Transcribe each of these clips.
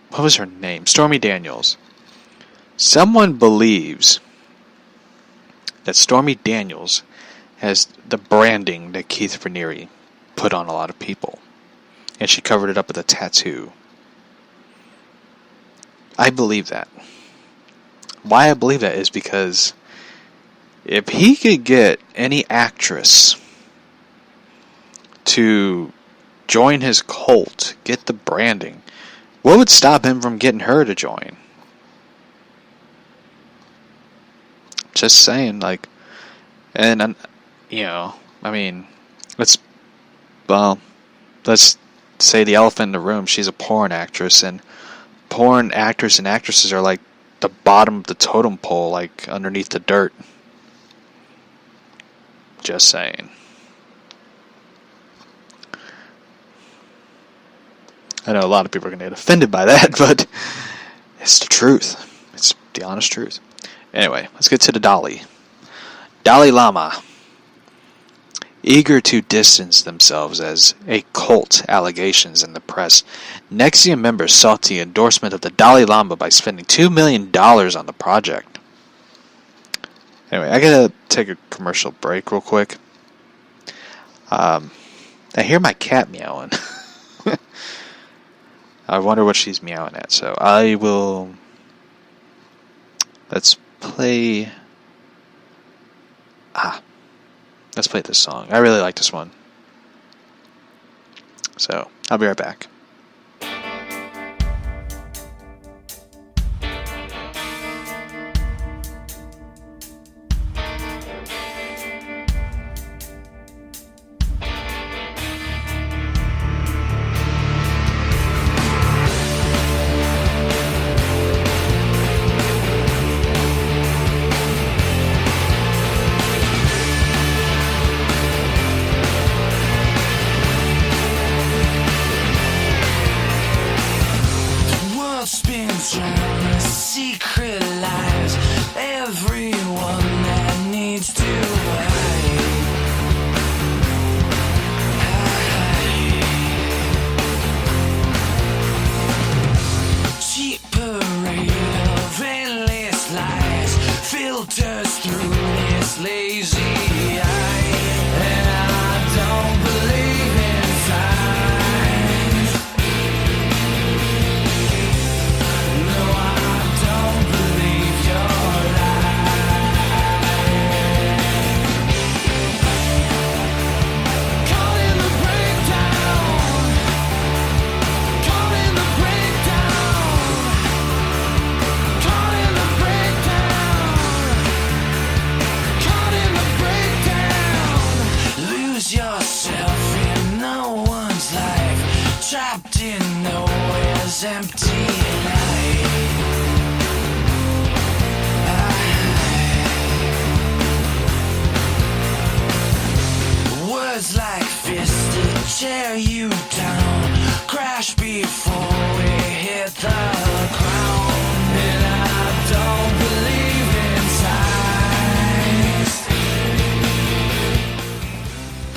what was her name? Stormy Daniels. Someone believes that Stormy Daniels has the branding that Keith Raniere put on a lot of people. And she covered it up with a tattoo. I believe that. Why I believe that is because if he could get any actress to join his cult, get the branding, what would stop him from getting her to join? Just saying, like, and you know, I mean, let's say the elephant in the room. She's a porn actress, and porn actors and actresses are like the bottom of the totem pole, like underneath the dirt. Just saying. I know a lot of people are going to get offended by that, but it's the truth. It's the honest truth. Anyway, let's get to the Dalai. Dalai Lama. Eager to distance themselves as a cult allegations in the press, NXIVM members sought the endorsement of the Dalai Lama by spending $2 million on the project. Anyway, I gotta take a commercial break real quick. I hear my cat meowing. I wonder what she's meowing at, so I will... Let's play this song. I really like this one. So, I'll be right back.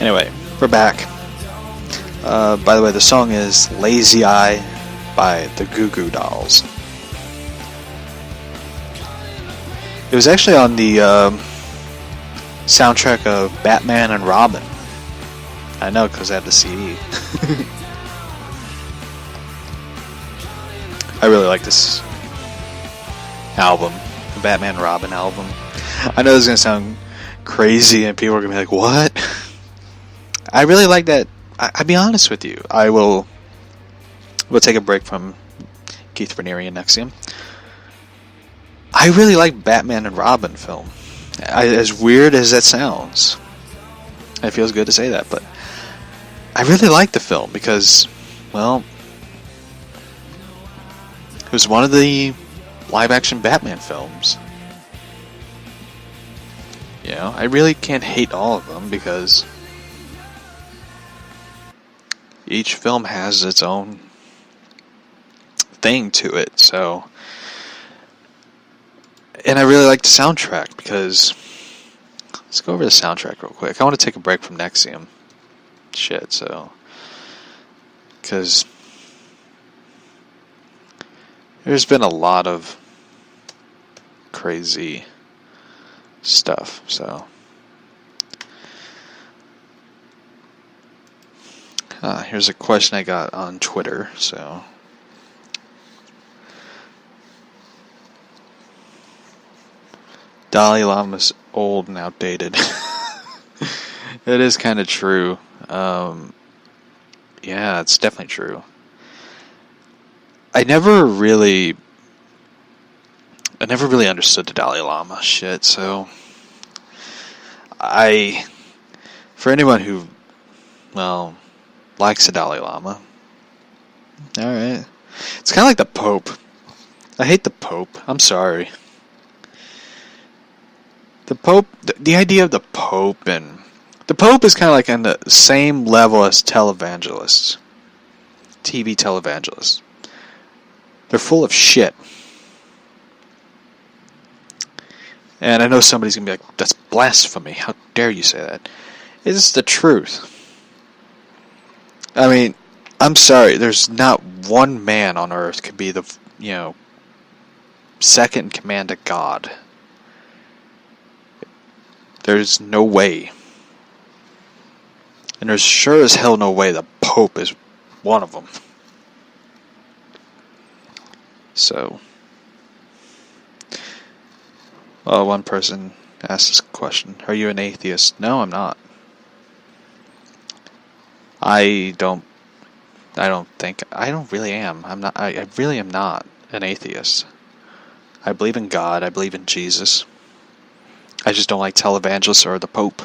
Anyway, we're back. By the way, the song is Lazy Eye by the Goo Goo Dolls. It was actually on the soundtrack of Batman and Robin. I know, because I have the CD. I really like this album, the Batman and Robin album. I know this is going to sound crazy and people are going to be like, what? I really like that. I'll be honest with you. We'll take a break from Keith Raniere and NXIVM. I really like Batman and Robin film. As weird as that sounds, it feels good to say that, but I really like the film because, well, it was one of the live-action Batman films. You know, I really can't hate all of them because each film has its own thing to it, so... And I really like the soundtrack because... Let's go over the soundtrack real quick. I want to take a break from NXIVM. Shit, so... Because... there's been a lot of crazy stuff, so. Here's a question I got on Twitter, so. Dalai Lama's old and outdated. It is kind of true. Yeah, it's definitely true. I never really understood the Dalai Lama shit, so for anyone who, well, likes the Dalai Lama, alright. It's kind of like the Pope. I hate the Pope. I'm sorry. The Pope, the idea of the Pope, and the Pope is kind of like on the same level as televangelists. TV televangelists. They're full of shit. And I know somebody's going to be like, that's blasphemy. How dare you say that? It's the truth. I mean, I'm sorry. There's not one man on earth could be the, second in command to God. There's no way. And there's sure as hell no way the Pope is one of them. So, well, one person asked this question. Are you an atheist? No, I'm not. I really am. I really am not an atheist. I believe in God. I believe in Jesus. I just don't like televangelists or the Pope.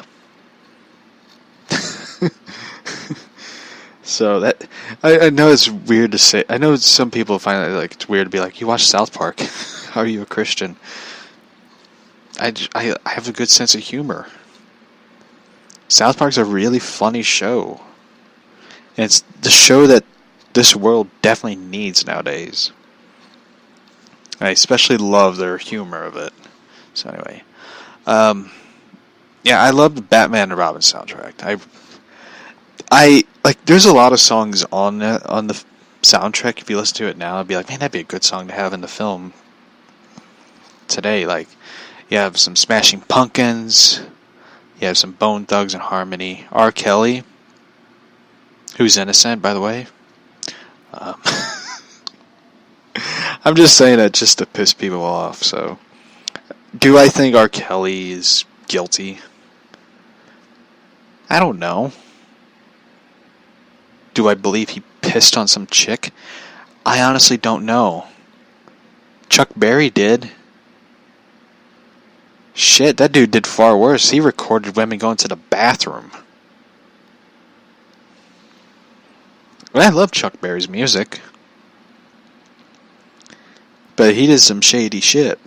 So that I know it's weird to say. I know some people find it like it's weird to be like, you watch South Park. How are you a Christian? I have a good sense of humor. South Park's a really funny show. And it's the show that this world definitely needs nowadays. I especially love their humor of it. So anyway. Yeah, I love the Batman and Robin soundtrack. I like. There's a lot of songs on the soundtrack. If you listen to it now, I'd be like, man, that'd be a good song to have in the film today. Like, you have some Smashing Pumpkins, you have some Bone Thugs and Harmony, R. Kelly, who's innocent, by the way. I'm just saying that just to piss people off. So, do I think R. Kelly is guilty? I don't know. Do I believe he pissed on some chick? I honestly don't know. Chuck Berry did. Shit, that dude did far worse. He recorded women going to the bathroom. Well, I love Chuck Berry's music. But he did some shady shit.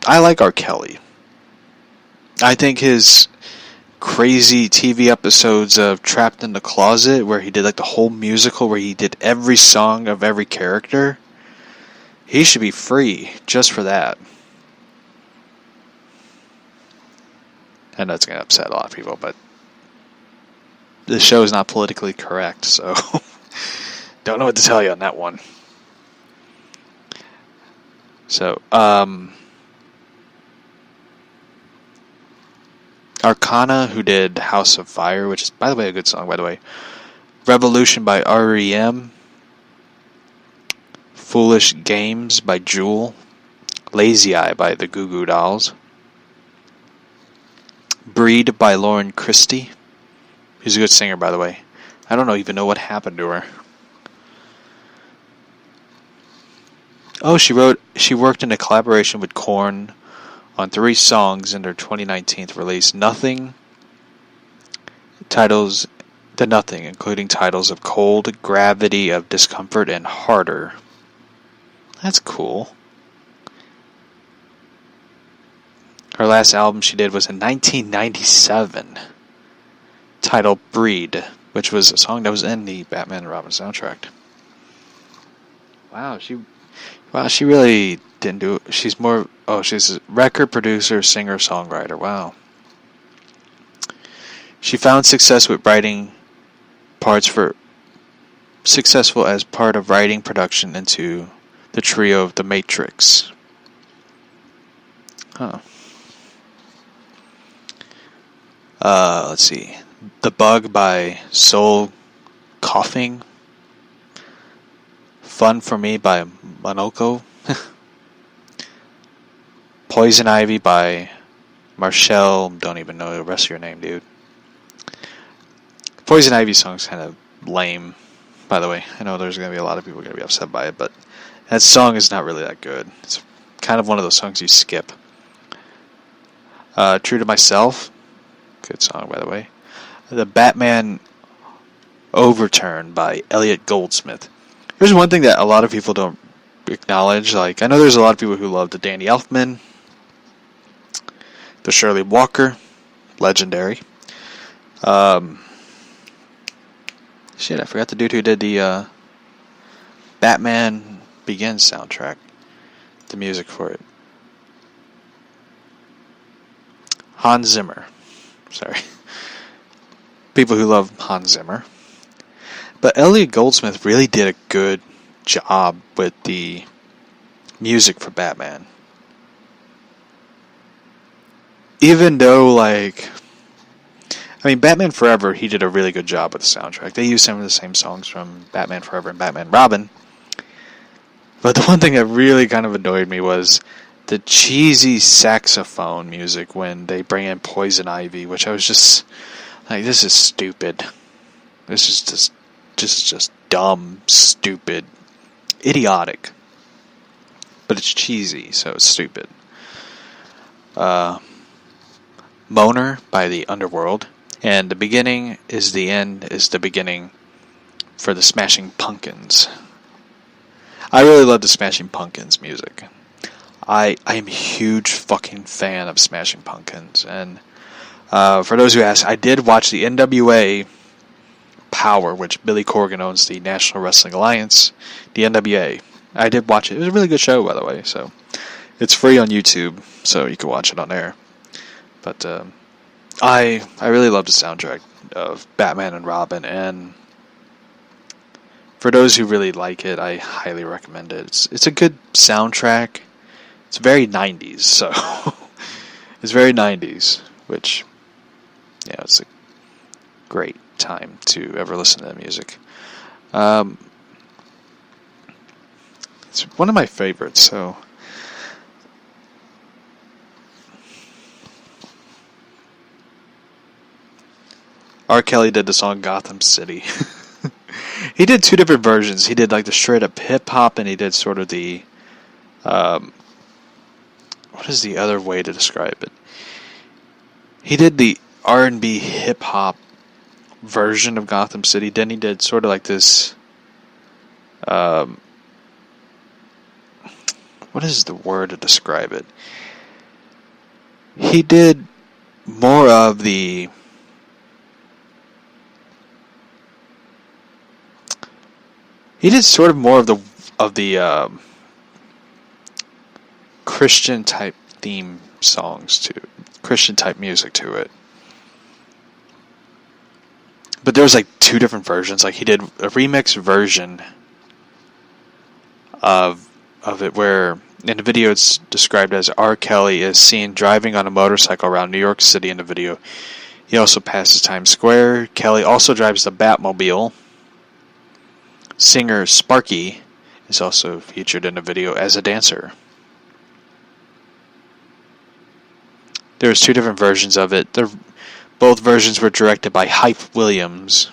I like R. Kelly. I think his crazy TV episodes of Trapped in the Closet, where he did like the whole musical, where he did every song of every character, he should be free just for that. I know it's going to upset a lot of people, but this show is not politically correct, so don't know what to tell you on that one. So, Arcana, who did House of Fire, which is, by the way, a good song, by the way. Revolution by R.E.M. Foolish Games by Jewel. Lazy Eye by the Goo Goo Dolls. Breed by Lauren Christie. Who's a good singer, by the way. I don't even know what happened to her. Oh, she worked in a collaboration with Korn on 3 songs in their 2019 release. Nothing, titles to Nothing, including titles of Cold, Gravity of Discomfort, and Harder. That's cool. Her last album she did was in 1997, titled Breed, which was a song that was in the Batman and Robin soundtrack. Wow, she really didn't do it. She's a record producer, singer, songwriter. Wow. She found success with writing parts for successful as part of writing production into the trio of The Matrix. Huh. Let's see. The Bug by Soul Coughing. Fun for Me by Monoko. Poison Ivy by Marshall. Don't even know the rest of your name, dude. Poison Ivy song's kind of lame, by the way. I know there's going to be a lot of people going to be upset by it, but that song is not really that good. It's kind of one of those songs you skip. True to Myself. Good song, by the way. The Batman Overturn by Elliot Goldsmith. Here's one thing that a lot of people don't acknowledge. Like, I know there's a lot of people who love the Danny Elfman, the Shirley Walker, legendary. Shit, I forgot the dude who did the Batman Begins soundtrack. The music for it. Hans Zimmer. Sorry. People who love Hans Zimmer. But Elliot Goldsmith really did a good job with the music for Batman. Even though, Batman Forever, he did a really good job with the soundtrack. They used some of the same songs from Batman Forever and Batman Robin. But the one thing that really kind of annoyed me was the cheesy saxophone music when they bring in Poison Ivy, which I was just like, this is stupid. This is just dumb, stupid, idiotic. But it's cheesy, so it's stupid. Moaner by the Underworld. And The Beginning is the End is the beginning for the Smashing Pumpkins. I really love the Smashing Pumpkins music. I am a huge fucking fan of Smashing Pumpkins. And for those who ask, I did watch the NWA Power, which Billy Corgan owns, the National Wrestling Alliance, the NWA. I did watch it. It was a really good show, by the way. So it's free on YouTube, so you can watch it on there. But I really love the soundtrack of Batman and Robin, and for those who really like it, I highly recommend it. It's a good soundtrack. It's very 90s, so it's very 90s, which, yeah, it's a great time to ever listen to that music. It's one of my favorites, so R. Kelly did the song Gotham City. He did two different versions. He did like the straight up hip hop, and he did sort of the what is the other way to describe it? He did the R&B hip hop version of Gotham City. Then he did sort of like this what is the word to describe it? He did more of the sort of more of the Christian type theme songs to Christian type music to it. But there was like two different versions. Like he did a remix version of it where in the video it's described as R. Kelly is seen driving on a motorcycle around New York City in the video. He also passes Times Square. Kelly also drives the Batmobile. Singer Sparky is also featured in the video as a dancer. There's two different versions of it. Both versions were directed by Hype Williams,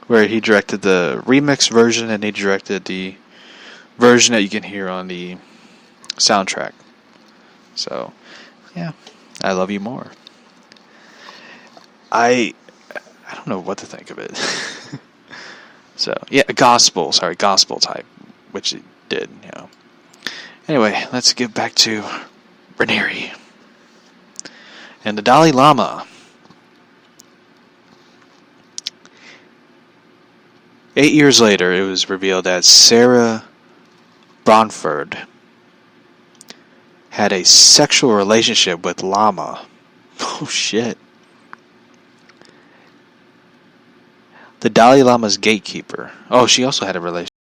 where he directed the remix version and he directed the version that you can hear on the soundtrack. So, yeah, I Love You More. I don't know what to think of it. So, yeah, gospel type, which it did, you know. Anyway, let's get back to Raniere and the Dalai Lama. 8 years later, it was revealed that Sarah Bronford had a sexual relationship with Lama. Oh, shit. The Dalai Lama's gatekeeper. Oh, she also had a relationship.